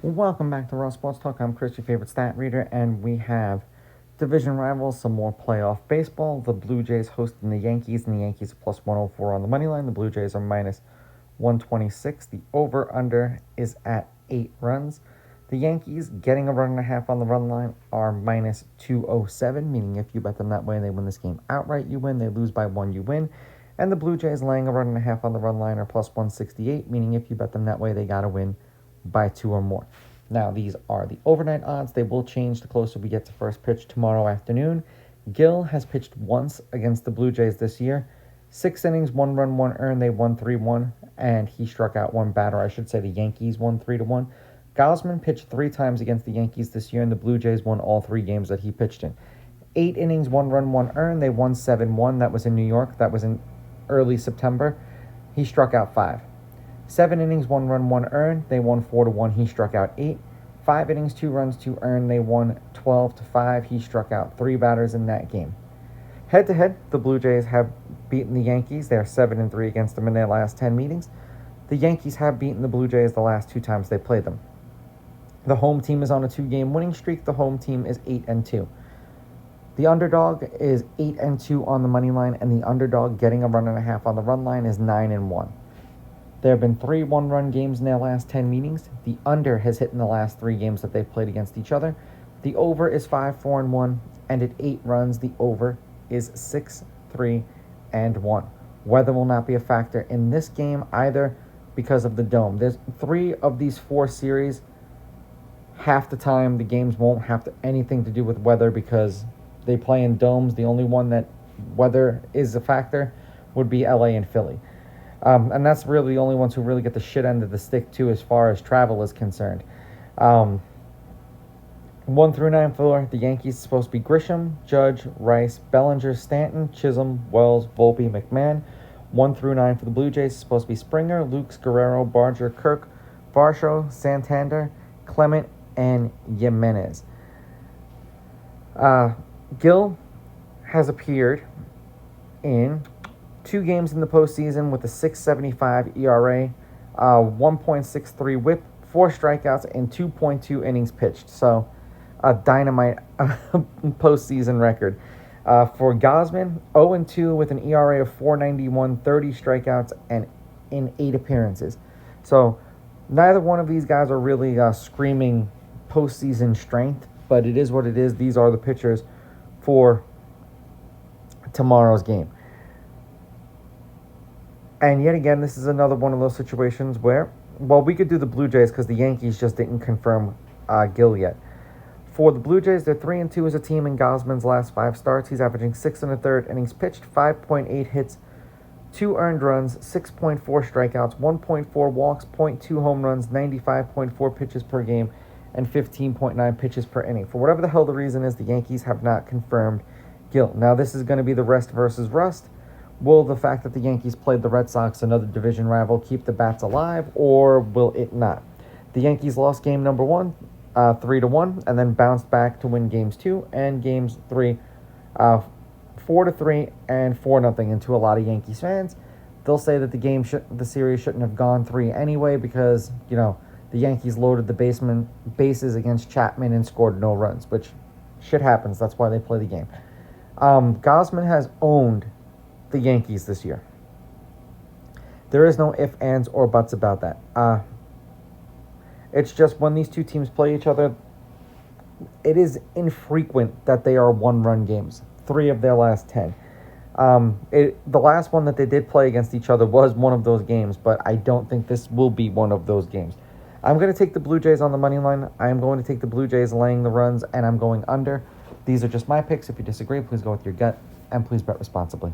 Welcome back to Raw Sports Talk. I'm Chris, your favorite stat reader, and we have division rivals, some more playoff baseball. The Blue Jays hosting the Yankees, and the Yankees are plus 104 on the money line. The Blue Jays are minus 126. The over-under is at 8 runs. The Yankees, getting a run and a half on the run line, are minus 207, meaning if you bet them that way and they win this game outright, you win. They lose by 1, you win. And the Blue Jays laying a run and a half on the run line are plus 168, meaning if you bet them that way, they got to win by 2 or more. Now, these are the overnight odds. They will change the closer we get to first pitch tomorrow afternoon. Gill has pitched once against the Blue Jays this year. 6 innings, 1 run, 1 earned. They won 3-1, and he struck out 1 batter. I should say the Yankees won 3-1. Gausman pitched 3 times against the Yankees this year, and the Blue Jays won all 3 games that he pitched in. 8 innings, 1 run, 1 earned. They won 7-1. That was in New York. That was in early September. He struck out 5. 7 innings, 1 run, 1 earned. They won 4-1. He struck out 8. 5 innings, 2 runs, 2 earned. They won 12-5. He struck out 3 batters in that game. Head-to-head, the Blue Jays have beaten the Yankees. They're 7-3 against them in their last 10 meetings. The Yankees have beaten the Blue Jays the last 2 times they played them. The home team is on a 2-game winning streak. The home team is 8-2. The underdog is 8-2 on the money line, and the underdog getting a run and a half on the run line is 9-1. There have been 3 one-run games in their last 10 meetings. The under has hit in the last 3 games that they've played against each other. The over is 5-4-1, and at 8 runs, the over is 6-3-1. Weather will not be a factor in this game either because of the dome. There's 3 of these 4 series. Half the time, the games won't have anything to do with weather because they play in domes. The only one that weather is a factor would be LA and Philly. And that's really the only ones who really get the shit end of the stick, too, as far as travel is concerned. 1 through 9 for the Yankees is supposed to be Grisham, Judge, Rice, Bellinger, Stanton, Chisholm, Wells, Volpe, McMahon. 1 through 9 for the Blue Jays is supposed to be Springer, Lukes, Guerrero, Barger, Kirk, Varsho, Santander, Clement, and Jimenez. Gill has appeared in 2 games in the postseason with a 6.75 ERA, 1.63 WHIP, 4 strikeouts, and 2.2 innings pitched. So, a dynamite postseason record. For Gausman, 0-2 with an ERA of 4.91, 30 strikeouts, and in 8 appearances. So, neither one of these guys are really screaming postseason strength, but it is what it is. These are the pitchers for tomorrow's game. And yet again, this is another one of those situations where, well, we could do the Blue Jays because the Yankees just didn't confirm Gill yet. For the Blue Jays, they're 3-2 as a team in Gausman's last 5 starts. He's averaging 6 1/3 innings pitched, 5.8 hits, 2 earned runs, 6.4 strikeouts, 1.4 walks, 0.2 home runs, 95.4 pitches per game, and 15.9 pitches per inning. For whatever the hell the reason is, the Yankees have not confirmed Gill. Now, this is going to be the rest versus rust. Will the fact that the Yankees played the Red Sox, another division rival, keep the bats alive, or will it not? The Yankees lost game number 1, 3-1, and then bounced back to win games 2 and games 3, 4-3 and 4-0. And to a lot of Yankees fans, they'll say that the series shouldn't have gone 3 anyway because the Yankees loaded the bases against Chapman and scored no runs, which shit happens. That's why they play the game. Gausman has owned the Yankees this year. There is no ifs, ands, or buts about that. It's just when these 2 teams play each other, it is infrequent that they are 1-run games. 3 of their last 10. The last one that they did play against each other was one of those games, but I don't think this will be one of those games. I'm going to take the Blue Jays on the money line. I am going to take the Blue Jays laying the runs, and I'm going under. These are just my picks. If you disagree, please go with your gut, and please bet responsibly.